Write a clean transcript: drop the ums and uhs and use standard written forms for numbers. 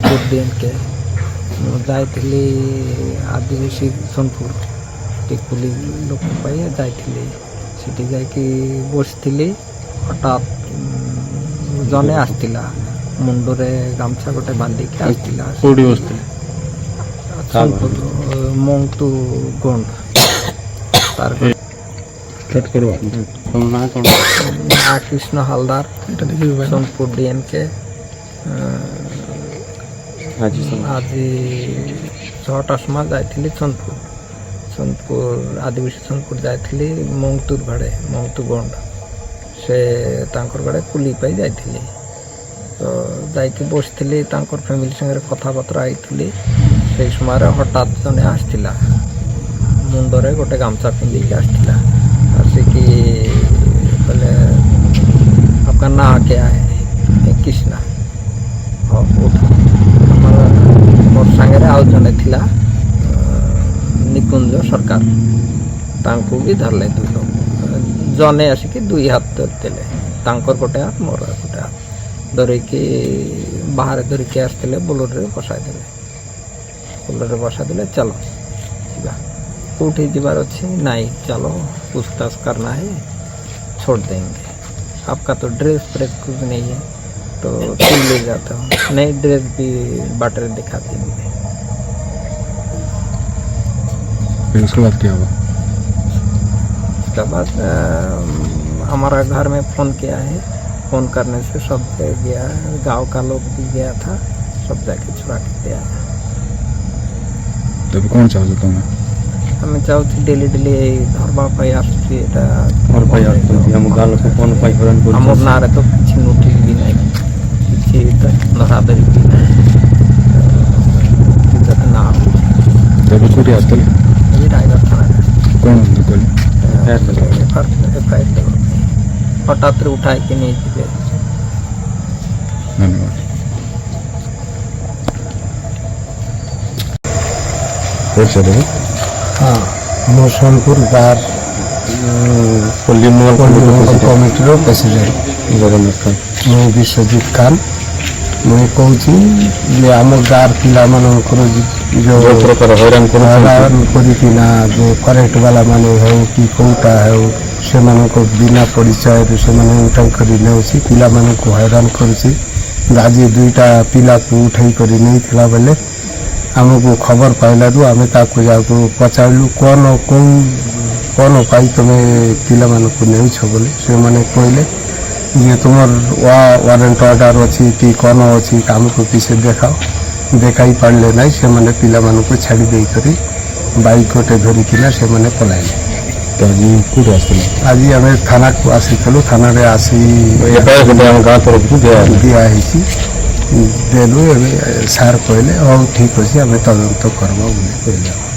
Sonpur DNK जाइली आदिवासी सोनपुर टिकुली लोक जाइली सेठी जाकि बसली हठात जने आसला मुंडरे गामछा गोटे बांधिकी आसला सोनपुर मंगतु गोंड तार कृष्ण हालदार सोनपुर DNK आज 6टा समय जाइली सोनपुर आदिवासी सोनपुर जाइली मंगतुर घड़े मंगतु गोंड से तांकर घड़े कुली पाई जाइली तो जाइकी बसली तांकर फैमिली संगे कथबार्ता आईली से समय हठात जने आसला मुंडरे गोटे गामछा पिंधिकी आसला आसिकी बोले आपका नाम क्या है कृष्णा मोर सांगे आउ जने थिला निकुंज सरकार तांको भी धरले दुई लोग जने आसिकी दुई हाथ देले तांकर गोटे हाथ मोर गोटे हाथ धरिकी बाहर धरिकी आसते बोलोरे बसाई देले चलो जा कौटी जीवार अच्छे नहीं चलो पूछताछ करना है छोड़ देंगे आपका तो ड्रेस प्रेस कुछ नहीं है तो तुम ले जाता हूँ नई ड्रेस भी बाटर दिखा देंगे। फिर उसके बाद क्या हुआ? उसके बाद हमारा घर में फ़ोन किया है, फ़ोन करने से सब गया, गांव का लोग भी गया था, सब जाके छुड़ा के दिया। तब कौन चाहता तुम्हें? हमें चाहती डेली धरवा पाई आसुची एटा और पाई आसुची हम गाल को कोन पाई हरण कर हमर नारे तो किछि नोटिस भी नहीं किछि नरादरी भी नहीं जत ना तब छोटी आस्तल ये ड्राइवर था कौन बोल एफआईआर हठात उठाए के नहीं दिए। धन्यवाद। हाँ मो सोनपुर गार कमिटर प्रेसिडेंट जगन्नाथ खान मुझे विश्वजीत खान मुझे कहूँ आम गार पिला जो प्रकार हैरान करना जो फरेस्ट वाला माने हो कि कौटा हो से बिना परिचय से उठाई कर पिला को हैरान करुँच आज दुईटा पिला को उठाई कर नहीं थिला बेले आमको खबर पाइलु आम ताको पचारू कौन कौन पाई तुम्हें पिला को नहीं बोले से मैंने कहले ये तुम वारंट ऑर्डर अच्छी कि कौन अच्छी आमको पीछे देखाओ देखाई पारे ना से मैंने पिला को छाड़ी देकर बाइक गोटे धरिकिना से मैंने पलाइले। तो आज आज आम थाना को आसीलु थाना आसी गाँव तरफ दिखाई देलु सार कहले हाँ ठीक अच्छे आम तदंत करवा कहले।